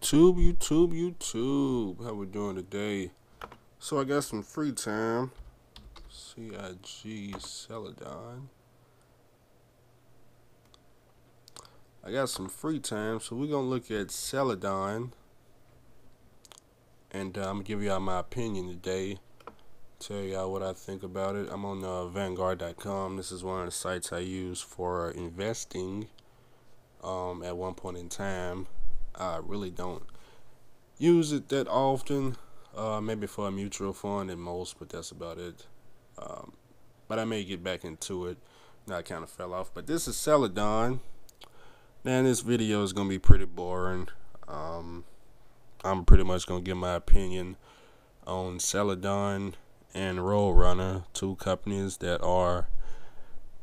YouTube. How we doing today? So I got some free time. CIG Celadon. I got some free time, so we're gonna look at Celadon, and I'm gonna give y'all my opinion today. Tell y'all what I think about it. I'm on Vanguard.com. This is one of the sites I use for investing. At one point in time, I really don't use it that often. Maybe for a mutual fund at most, but that's about it. But I may get back into it. Now I kind of fell off. But this is Celadon. Man, this video is gonna be pretty boring. I'm pretty much gonna give my opinion on Celadon and Roadrunner, two companies that are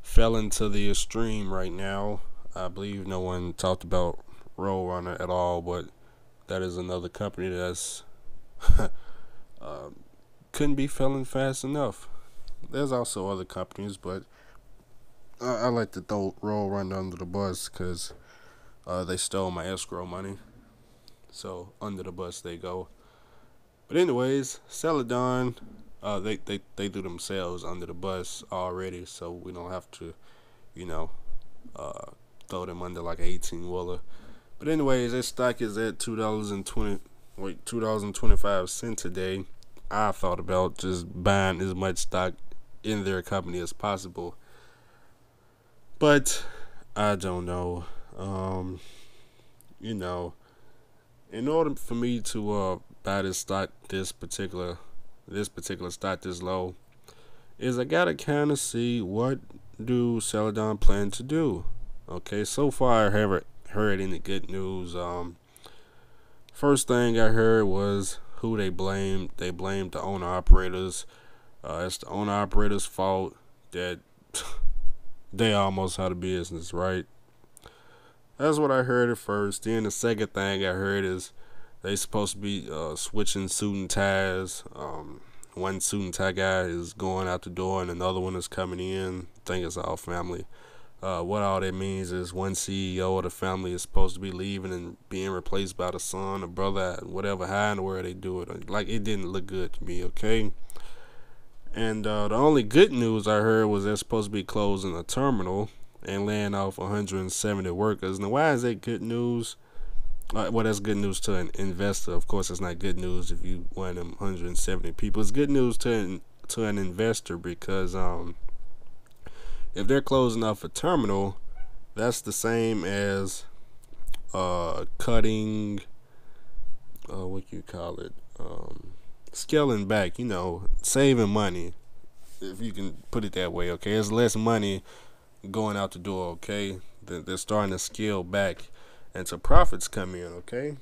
fell into the extreme right now. I believe no one talked about Roadrunner at all, but that is another company that's couldn't be failing fast enough. There's also other companies, but I like to throw Roadrunner under the bus because they stole my escrow money. So under the bus they go. But anyways, Celadon, they threw themselves under the bus already, so we don't have to, throw them under like an 18-wheeler. But anyways, their stock is at $2.25 today. I thought about just buying as much stock in their company as possible, but I don't know. In order for me to buy this stock, this particular stock this low, is I gotta kind of see what do Celadon plan to do. Okay, so far I haven't heard any good news. First thing I heard was who they blamed. They blamed the owner operators. It's the owner operators' fault that they almost out of business, right? That's what I heard at first. Then the second thing I heard is they supposed to be switching suit and ties. One suit and tie guy is going out the door and another one is coming in. I think it's all family. What all that means is one CEO of the family is supposed to be leaving and being replaced by the son or brother, whatever, how in the world they do it. Like, it didn't look good to me, okay? And the only good news I heard was they're supposed to be closing a terminal and laying off 170 workers. Now, why is that good news? Well, that's good news to an investor. Of course, it's not good news if you one of them 170 people. It's good news to an investor because if they're closing off a terminal, that's the same as cutting, what you call it, scaling back, saving money, if you can put it that way, okay? There's less money going out the door, okay? They're starting to scale back until profits come in, okay?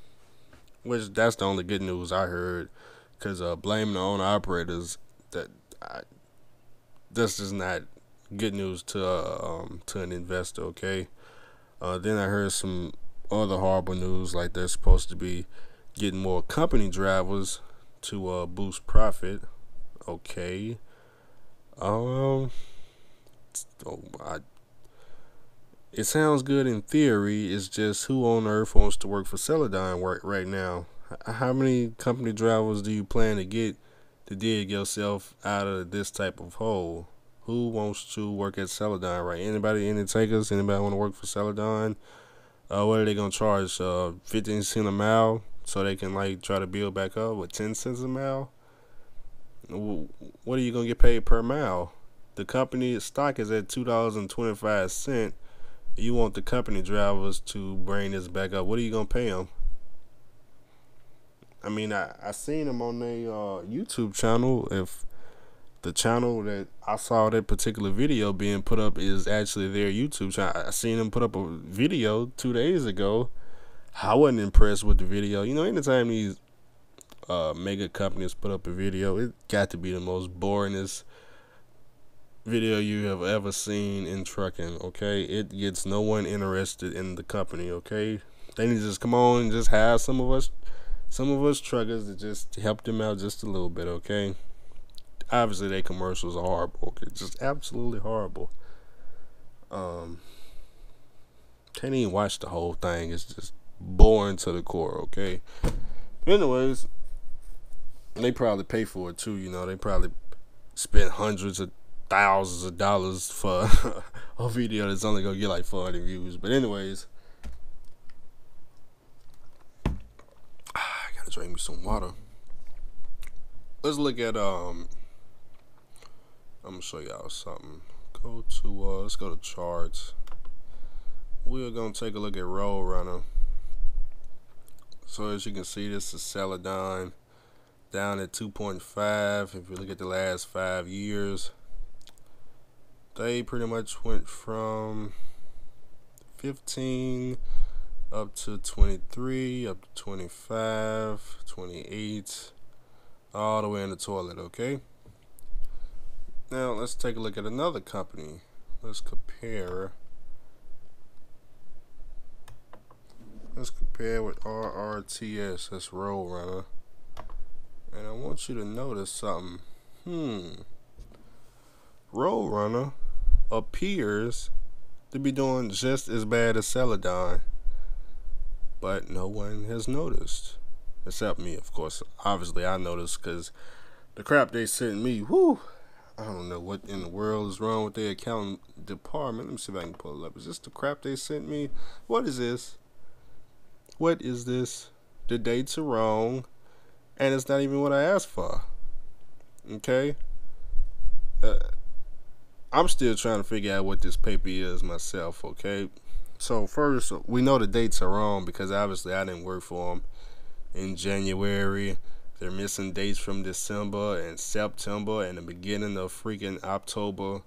Which, that's the only good news I heard, because blaming the owner operators, that's just not good news to an investor, okay? Then I heard some other horrible news, like they're supposed to be getting more company drivers to boost profit, okay? It sounds good in theory. It's just who on earth wants to work for Celadon right now? How many company drivers do you plan to get to dig yourself out of this type of hole? Who wants to work at Celadon, right? Anybody, any takers? Anybody want to work for Celadon? What are they gonna charge? 15 cents a mile, so they can like try to build back up with 10 cents a mile. What are you gonna get paid per mile? The company stock is at $2.25. You want the company drivers to bring this back up. What are you gonna pay them? I mean, I seen them on their YouTube channel. If the channel that I saw that particular video being put up is actually their YouTube channel, I seen them put up a video 2 days ago. I wasn't impressed with the video. Anytime these mega companies put up a video, it got to be the most boringest video you have ever seen in trucking, okay? It gets no one interested in the company, okay? They need to just come on and just hire some of us truckers to just help them out just a little bit, okay? Obviously, their commercials are horrible, okay? Just absolutely horrible. Can't even watch the whole thing. It's just boring to the core, okay? Anyways, they probably pay for it too, you know. They probably spend hundreds of thousands of dollars for a video that's only gonna get like 400 views. But anyways, I gotta drink me some water. Let's look at I'm gonna show y'all something. Let's go to charts. We're gonna take a look at Roadrunner. So as you can see, this is Celadon down at 2.5. If you look at the last 5 years, they pretty much went from 15 up to 23, up to 25, 28, all the way in the toilet, okay? Now let's take a look at another company. Let's compare with RRTS, that's Roadrunner. And I want you to notice something. Roadrunner appears to be doing just as bad as Celadon, but no one has noticed. Except me, of course. Obviously, I noticed because the crap they sent me, whoo, I don't know what in the world is wrong with their accounting department. Let me see if I can pull it up. Is this the crap they sent me? What is this? What is this? The dates are wrong, and it's not even what I asked for. Okay? I'm still trying to figure out what this paper is myself, okay? So first, we know the dates are wrong because obviously I didn't work for them in January. They're missing dates from December and September and the beginning of freaking October.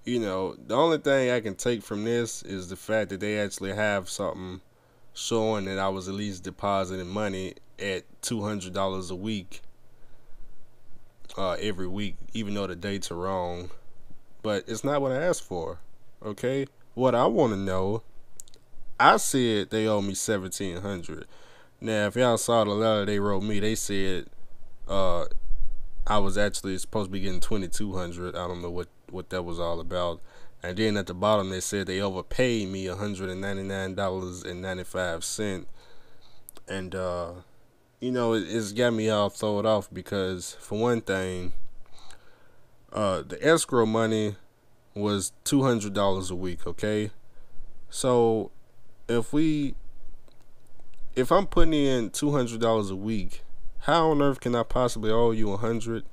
You know, the only thing I can take from this is the fact that they actually have something showing that I was at least depositing money at $200 a week, every week, even though the dates are wrong. But it's not what I asked for, okay? What I want to know, I said they owe me $1,700. Now, if y'all saw the letter they wrote me, they said I was actually supposed to be getting $2,200. I don't know what that was all about. And then at the bottom they said they overpaid me $199.95. And you know, it's got me all thrown off because, for one thing, the escrow money was $200 a week, okay? So if I'm putting in $200 a week, how on earth can I possibly owe you $100?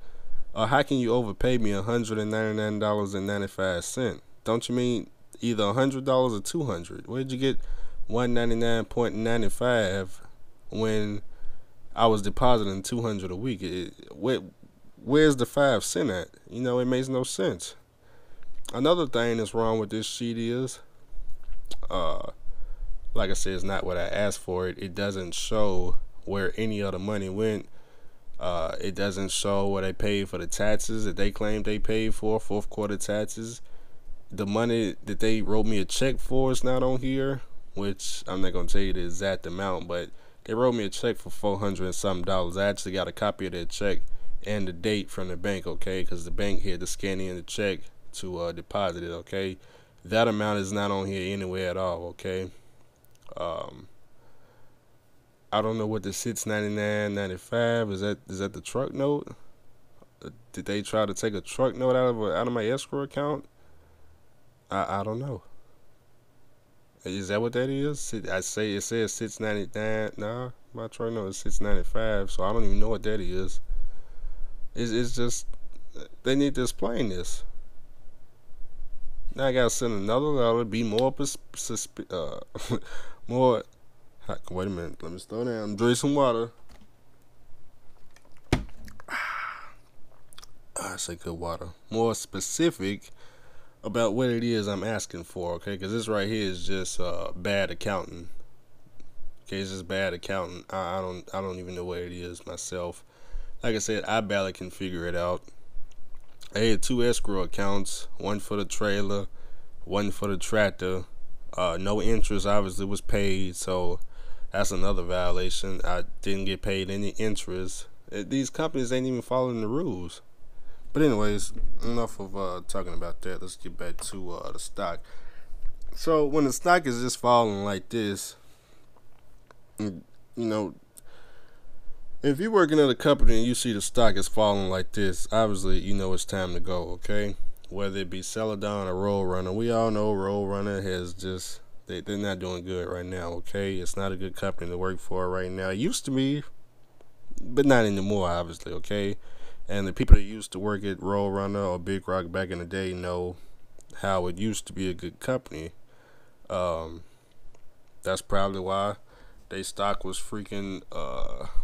Or how can you overpay me $199.95? Don't you mean either $100 or $200? Where did you get $199.95 when I was depositing $200 a week? Where's the 5 cents at? You know, it makes no sense. Another thing that's wrong with this sheet is, like I said, it's not what I asked for. It doesn't show where any of the money went. It doesn't show what they paid for the taxes that they claimed they paid for, fourth quarter taxes. The money that they wrote me a check for is not on here, which I'm not going to tell you the exact amount, but they wrote me a check for $400 and something. I actually got a copy of that check and the date from the bank, okay, because the bank had to scan in the check to deposit it, okay. That amount is not on here anywhere at all, okay. I don't know what the $699.95 is. That the truck note? Did they try to take a truck note out of my escrow account? I don't know. Is that what that is? I say it says $699. Nah, my truck note is $695. So I don't even know what that is. It's just they need to explain this. Now I gotta send another letter. Be more more. Wait a minute. Let me slow down. Drink some water. I say good water. More specific about what it is I'm asking for, okay? Because this right here is just bad accounting. Okay, it's just bad accounting. I don't even know what it is myself. Like I said, I barely can figure it out. I had 2 escrow accounts, one for the trailer, one for the tractor. No interest obviously was paid, so that's another violation. I didn't get paid any interest. These companies ain't even following the rules. But anyways, enough of talking about that. Let's get back to the stock. So when the stock is just falling like this, you know, if you're working at a company and you see the stock is falling like this, obviously you know it's time to go. Okay, whether it be Celadon or Roadrunner, we all know Roadrunner has just they're not doing good right now. Okay, it's not a good company to work for right now. It used to be, but not anymore, obviously. Okay, and the people that used to work at Roadrunner or Big Rock back in the day know how it used to be a good company. Um, that's probably why they stock was freaking.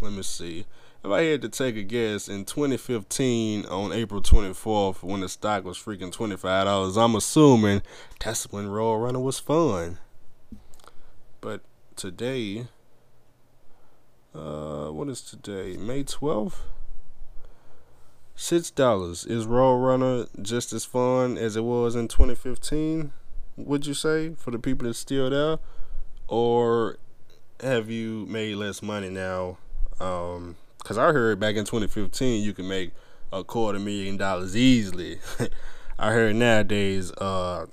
Let me see. If I had to take a guess, in 2015 on April 24th, when the stock was freaking $25, I'm assuming that's when Roadrunner was fun. But today, what is today? May 12th. $6. Is Roadrunner just as fun as it was in 2015? Would you say, for the people that's still there, or have you made less money now? Because I heard back in 2015 you can make $250,000 easily. I heard nowadays, good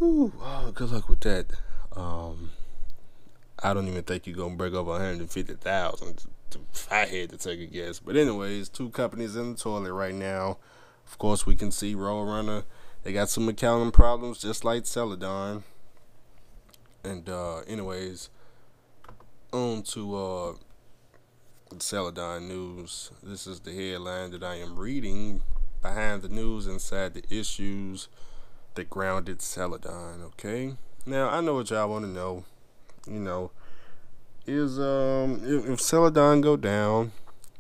luck with that. I don't even think you're gonna break over 150,000. If I had to take a guess. But anyways, two companies in the toilet right now. Of course, we can see Roadrunner. They got some accounting problems, just like Celadon. And anyways, on to Celadon news. This is the headline that I am reading. Behind the news, inside the issues that grounded Celadon. Okay. Now I know what y'all want to know. You know, is if Celadon go down,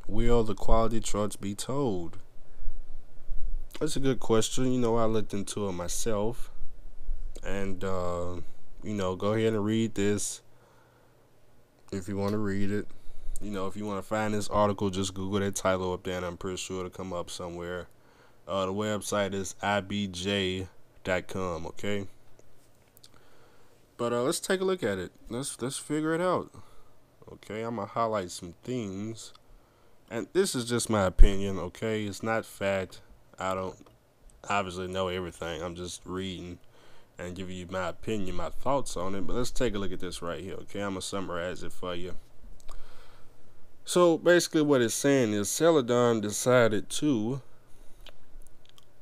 will the quality trucks be towed? That's a good question. You know, I looked into it myself, and go ahead and read this if you want to read it. You know, if you want to find this article, just Google that title up there, and I'm pretty sure it'll come up somewhere. The website is ibj.com. Okay, but let's take a look at it. Let's figure it out. Okay, I'm gonna highlight some things, and this is just my opinion. Okay, it's not fact. I don't obviously know everything. I'm just reading and giving you my opinion, my thoughts on it. But let's take a look at this right here. Okay, I'm gonna summarize it for you. So basically, what it's saying is Celadon decided to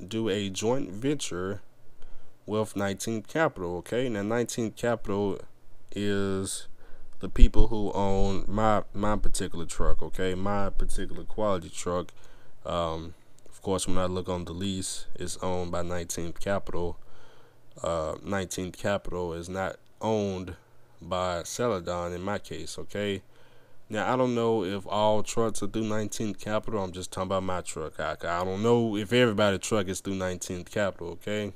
do a joint venture with 19th Capital. Okay, now 19th Capital is the people who own my particular truck. Okay, my particular quality truck. Of course, when I look on the lease, it's owned by 19th Capital. 19th Capital is not owned by Celadon in my case. Okay. Now, I don't know if all trucks are through 19th Capital. I'm just talking about my truck. I don't know if everybody's truck is through 19th Capital, okay?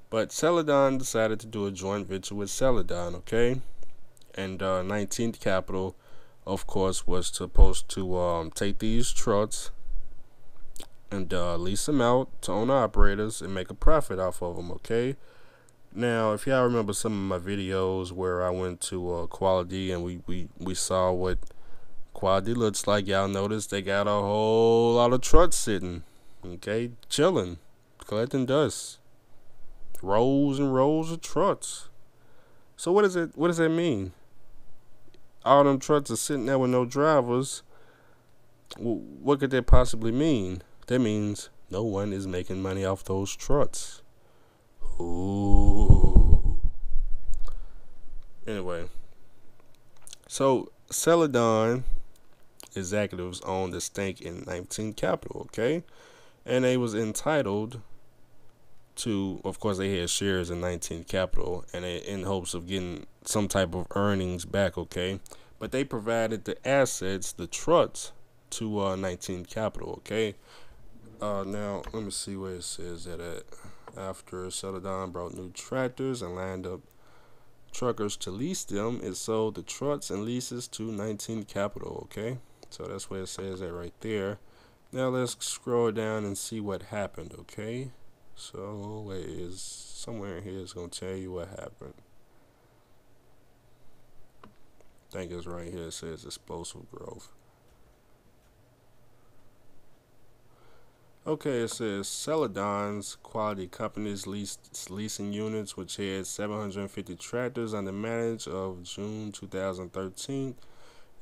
But Celadon decided to do a joint venture with Celadon, okay? And 19th Capital, of course, was supposed to take these trucks and lease them out to owner-operators and make a profit off of them, okay? Now, if y'all remember some of my videos where I went to Quality and we saw what Quality looks like, y'all noticed they got a whole lot of trucks sitting, okay, chilling, collecting dust, rows and rows of trucks. So what does that mean? All them trucks are sitting there with no drivers. What could that possibly mean? That means no one is making money off those trucks. Ooh. Anyway, so Celadon executives owned the stake in 19 Capital, okay? And they was entitled to, of course, they had shares in 19 Capital, and in hopes of getting some type of earnings back, okay? But they provided the assets, the trucks, to 19 Capital, okay? Now, let me see where it says that at. After Celadon brought new tractors and lined up truckers to lease them, it sold the trucks and leases to 19 Capital, okay? So that's where it says that right there. Now let's scroll down and see what happened, okay? So wait, is somewhere in here is going to tell you what happened. I think it's right here. It says explosive growth. Okay, it says Celadon's quality companies leasing units, which had 750 tractors under management of June 2013.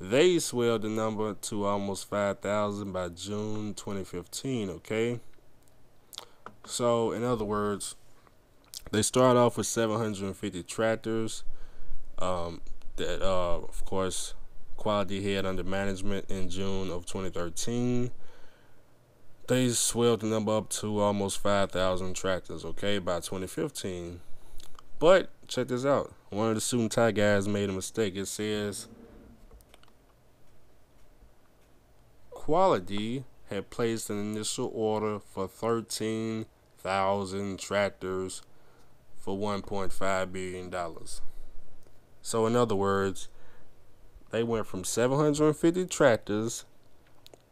They swelled the number to almost 5,000 by June 2015. Okay, so in other words, they started off with 750 tractors. That of course, quality had under management in June of 2013. They swelled the number up to almost 5,000 tractors, okay, by 2015. But check this out. One of the suit and tie guys made a mistake. It says Quality had placed an initial order for 13,000 tractors for $1.5 billion. So, in other words, they went from 750 tractors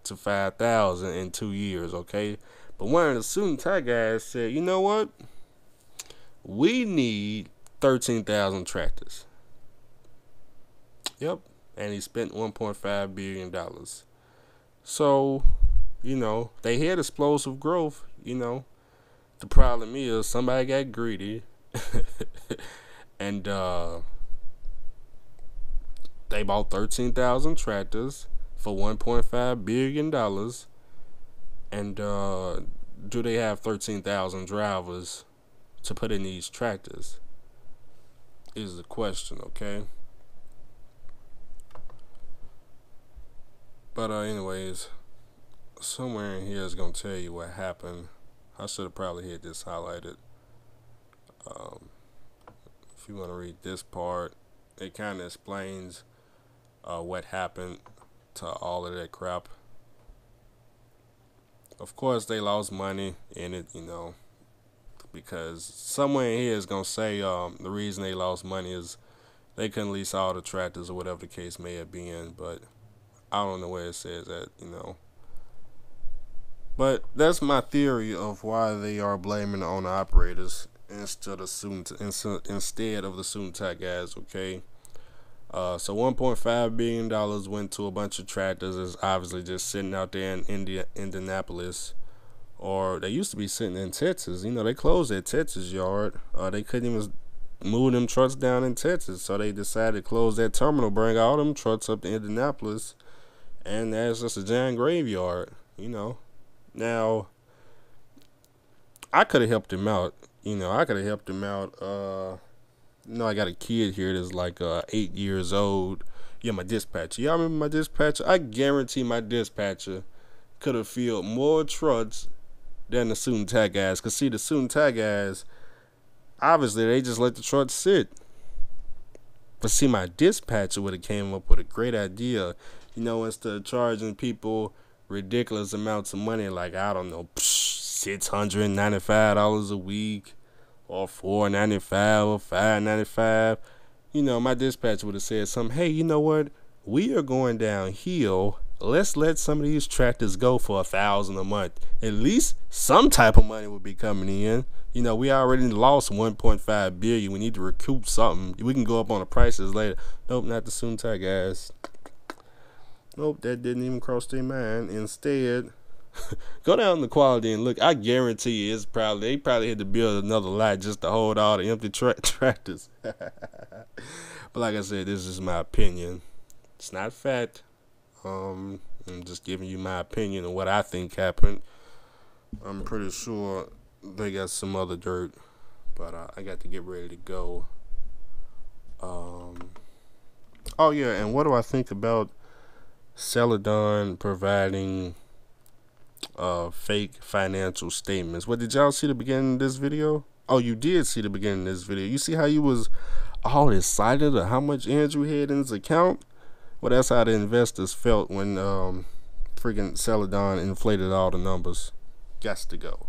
to 5,000 in 2 years, okay? But one of the suit and tie guys said, you know what? We need 13,000 tractors. Yep. And he spent $1.5 billion. So, they had explosive growth, The problem is somebody got greedy and they bought 13,000 tractors for $1.5 billion. And do they have 13,000 drivers to put in these tractors? Is the question, okay? But anyways, somewhere in here is gonna tell you what happened. I should have probably had this highlighted. If you want to read this part, it kind of explains what happened to all of that crap. Of course, they lost money in it, because somewhere in here is gonna say the reason they lost money is they couldn't lease all the tractors or whatever the case may have been, but I don't know where it says that, But that's my theory of why they are blaming the owner operators instead of the suit and tie guys. Okay, so $1.5 billion went to a bunch of tractors. Is obviously just sitting out there in Indianapolis, or they used to be sitting in Texas. They closed their Texas yard. They couldn't even move them trucks down in Texas, so they decided to close that terminal, bring all them trucks up to Indianapolis, and that's just a giant graveyard. Now, I could have helped him out. I could have helped him out. I got a kid here that's like 8 years old. Yeah, my dispatcher. Y'all remember my dispatcher? I guarantee my dispatcher could have filled more trucks than the suit and tie guys. Because, see, the suit and tie guys, obviously, they just let the trucks sit. But, see, my dispatcher would have came up with a great idea. Instead of charging people ridiculous amounts of money, like, I don't know, $695 a week, or $495 or $595. My dispatcher would have said something. Hey, you know what? We are going downhill. Let's let some of these tractors go for $1,000 a month. At least some type of money will be coming in. We already lost $1.5 billion. We need to recoup something. We can go up on the prices later. Nope, not the suit and tie guys. Nope, that didn't even cross their mind. Instead, go down to Quality and look. I guarantee you, they probably had to build another lot just to hold all the empty tractors. But like I said, this is my opinion. It's not fact. I'm just giving you my opinion of what I think happened. I'm pretty sure they got some other dirt, but I got to get ready to go. Oh yeah, and what do I think about Celadon providing fake financial statements? What, did y'all see the beginning of this video? Oh, you did see the beginning of this video. You see how you was all excited of how much Andrew had in his account? Well, that's how the investors felt when freaking Celadon inflated all the numbers. Gots to go.